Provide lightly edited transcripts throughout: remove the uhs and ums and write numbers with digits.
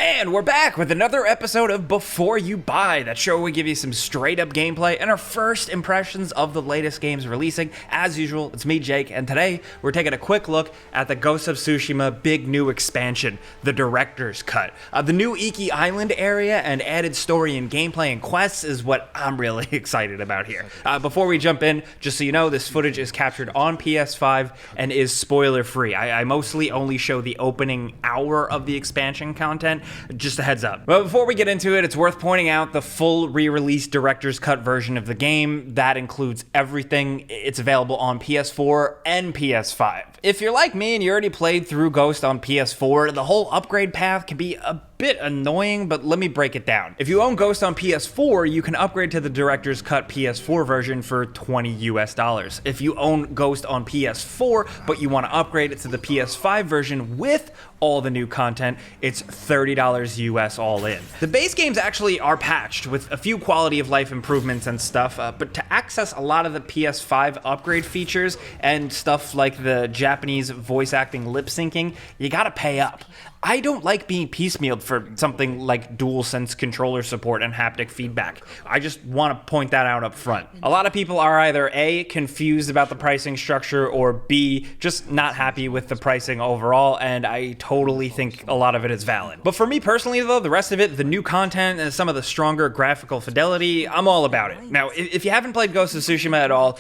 And we're back with another episode of Before You Buy, that show where we give you some straight up gameplay and our first impressions of the latest games releasing. As usual, it's me, Jake, and today we're taking a quick look at the Ghost of Tsushima big new expansion, the Director's Cut. The new Iki Island area and added story and gameplay and quests is what I'm really excited about here. Before we jump in, just so you know, this footage is captured on PS5 and is spoiler free. I mostly only show the opening hour of the expansion content. Just a heads up. But before we get into it, it's worth pointing out the full re-release Director's Cut version of the game. That includes everything. It's available on PS4 and PS5. If you're like me and you already played through Ghost on PS4, the whole upgrade path can be a bit annoying, but let me break it down. If you own Ghost on PS4, you can upgrade to the Director's Cut PS4 version for $20 US. If you own Ghost on PS4, but you want to upgrade it to the PS5 version with all the new content, it's $30 US all in. The base games actually are patched with a few quality of life improvements and stuff, but to access a lot of the PS5 upgrade features and stuff like the Japanese voice acting lip syncing, you gotta pay up. I don't like being piecemealed for something like DualSense controller support and haptic feedback. I just want to point that out up front. A lot of people are either A, confused about the pricing structure, or B, just not happy with the pricing overall, and I totally think a lot of it is valid. But for me personally though, the rest of it, the new content and some of the stronger graphical fidelity, I'm all about it. Now, if you haven't played Ghost of Tsushima at all,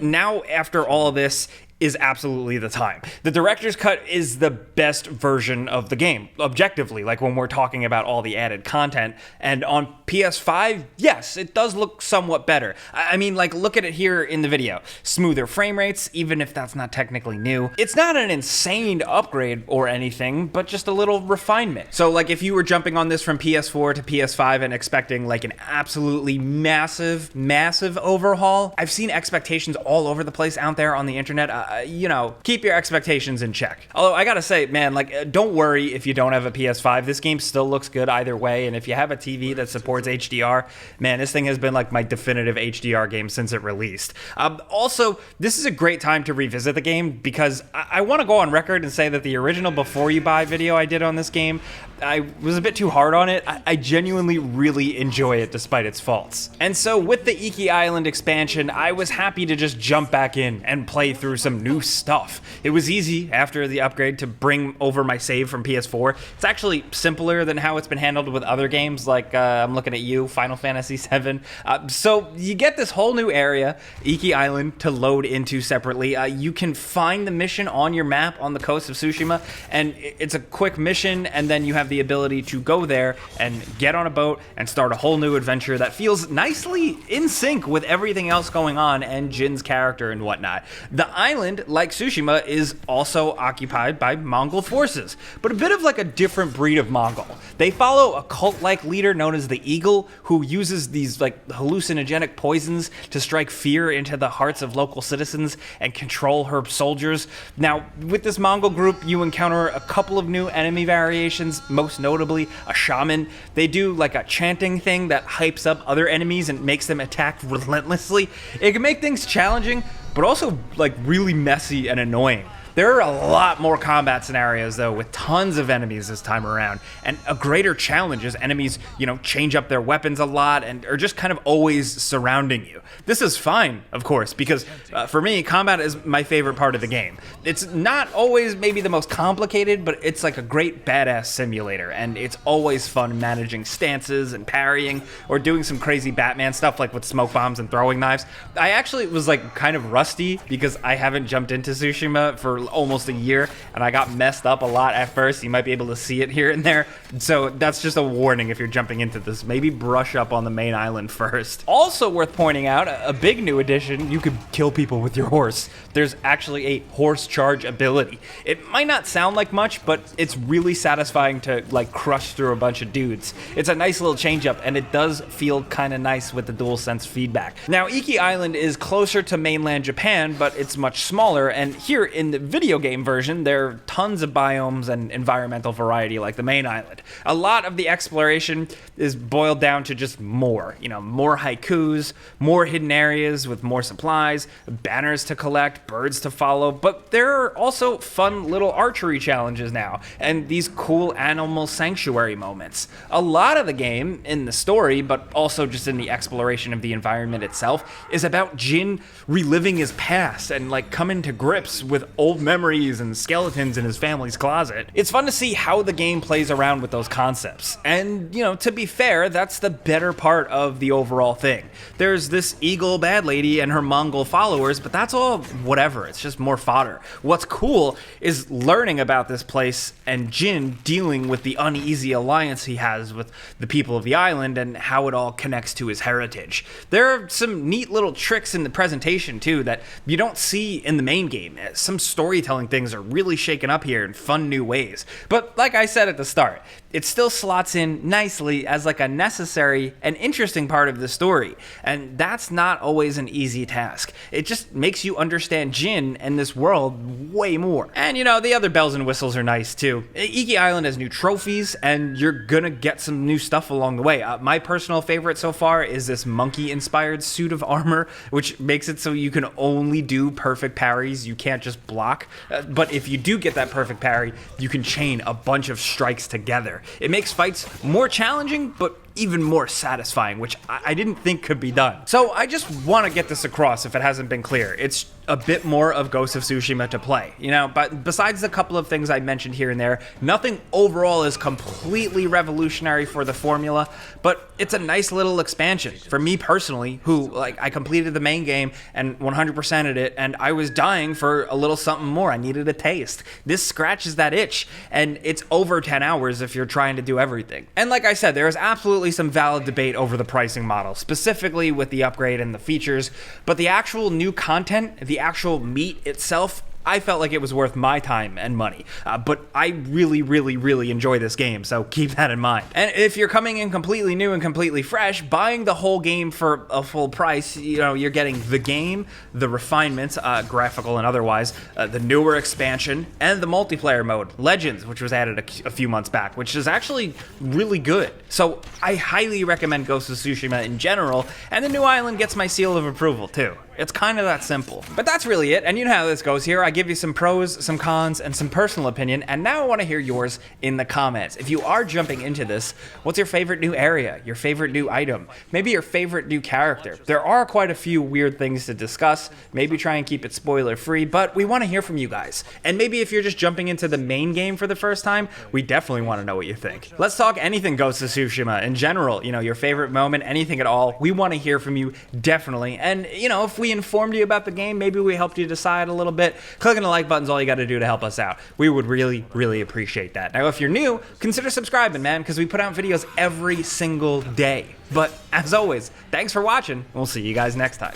now after all of this, is absolutely the time. The Director's Cut is the best version of the game, objectively, like when we're talking about all the added content. And on PS5, yes, it does look somewhat better. I mean, like, look at it here in the video. Smoother frame rates, even if that's not technically new. It's not an insane upgrade or anything, but just a little refinement. So, like, if you were jumping on this from PS4 to PS5 and expecting, like, an absolutely massive overhaul, I've seen expectations all over the place out there on the internet. You know, keep your expectations in check. Although I gotta say, man, like, don't worry if you don't have a PS5. This game still looks good either way, and if you have a TV that supports HDR, man, this thing has been like my definitive HDR game since it released. Also, this is a great time to revisit the game because I want to go on record and say that the original Before You Buy video I did on this game, I was a bit too hard on it. I genuinely really enjoy it despite its faults. And so with the Iki Island expansion, I was happy to just jump back in and play through some new stuff. It was easy after the upgrade to bring over my save from PS4. It's actually simpler than how it's been handled with other games like, I'm looking at you, Final Fantasy VII. So you get this whole new area, Iki Island, to load into separately. You can find the mission on your map on the coast of Tsushima, and it's a quick mission, and then you have the ability to go there and get on a boat and start a whole new adventure that feels nicely in sync with everything else going on and Jin's character and whatnot. The island, like Tsushima, is also occupied by Mongol forces, but a bit of like a different breed of Mongol. They follow a cult-like leader known as the Eagle, who uses these like hallucinogenic poisons to strike fear into the hearts of local citizens and control her soldiers. Now, with this Mongol group, you encounter a couple of new enemy variations, most notably a shaman. They do like a chanting thing that hypes up other enemies and makes them attack relentlessly. It can make things challenging, but also like really messy and annoying. There are a lot more combat scenarios though, with tons of enemies this time around, and a greater challenge as enemies, you know, change up their weapons a lot and are just kind of always surrounding you. This is fine, of course, because for me, combat is my favorite part of the game. It's not always maybe the most complicated, but it's like a great badass simulator, and it's always fun managing stances and parrying or doing some crazy Batman stuff like with smoke bombs and throwing knives. I actually was like kind of rusty because I haven't jumped into Tsushima for almost a year, and I got messed up a lot at first. You might be able to see it here and there, so that's just a warning if you're jumping into this. Maybe brush up on the main island first. Also worth pointing out, a big new addition, you could kill people with your horse. There's actually a horse charge ability. It might not sound like much, but it's really satisfying to like crush through a bunch of dudes. It's a nice little change up, and it does feel kind of nice with the DualSense feedback. Now, Iki Island is closer to mainland Japan, but it's much smaller, and here in the video game version, there are tons of biomes and environmental variety like the main island. A lot of the exploration is boiled down to just more. More haikus, more hidden areas with more supplies, banners to collect, birds to follow, but there are also fun little archery challenges now, and these cool animal sanctuary moments. A lot of the game in the story, but also just in the exploration of the environment itself, is about Jin reliving his past and coming to grips with old memories and skeletons in his family's closet. It's fun to see how the game plays around with those concepts. And, to be fair, that's the better part of the overall thing. There's this eagle bad lady and her Mongol followers, but that's all whatever. It's just more fodder. What's cool is learning about this place and Jin dealing with the uneasy alliance he has with the people of the island and how it all connects to his heritage. There are some neat little tricks in the presentation too that you don't see in the main game. Some storytelling things are really shaken up here in fun new ways. But like I said at the start, it still slots in nicely as a necessary and interesting part of the story. And that's not always an easy task. It just makes you understand Jin and this world way more. And the other bells and whistles are nice too. Iki Island has new trophies, and you're gonna get some new stuff along the way. My personal favorite so far is this monkey-inspired suit of armor, which makes it so you can only do perfect parries. You can't just block. But if you do get that perfect parry, you can chain a bunch of strikes together. It makes fights more challenging, but even more satisfying, which I didn't think could be done. So I just want to get this across if it hasn't been clear. It's a bit more of Ghost of Tsushima to play, but besides the couple of things I mentioned here and there, nothing overall is completely revolutionary for the formula, but it's a nice little expansion. For me personally, who, I completed the main game and 100%ed it, and I was dying for a little something more. I needed a taste. This scratches that itch, and it's over 10 hours if you're trying to do everything. And like I said, there is absolutely some valid debate over the pricing model, specifically with the upgrade and the features, but the actual new content, the actual meat itself, I felt like it was worth my time and money. But I really, really, really enjoy this game, so keep that in mind. And if you're coming in completely new and completely fresh, buying the whole game for a full price, you're getting the game, the refinements, graphical and otherwise, the newer expansion, and the multiplayer mode, Legends, which was added a few months back, which is actually really good. So I highly recommend Ghost of Tsushima in general, and the new island gets my seal of approval too. It's kind of that simple. But that's really it, and you know how this goes here. I give you some pros, some cons, and some personal opinion, and now I want to hear yours in the comments. If you are jumping into this, what's your favorite new area, your favorite new item, maybe your favorite new character? There are quite a few weird things to discuss. Maybe try and keep it spoiler-free, but we want to hear from you guys. And maybe if you're just jumping into the main game for the first time, we definitely want to know what you think. Let's talk anything Ghost of Tsushima in general, your favorite moment, anything at all. We want to hear from you, definitely. And, if we informed you about the game, maybe we helped you decide a little bit, clicking the like button's all you got to do to help us out. We would really, really appreciate that. Now, if you're new, consider subscribing, man, because we put out videos every single day. But as always, thanks for watching. We'll see you guys next time.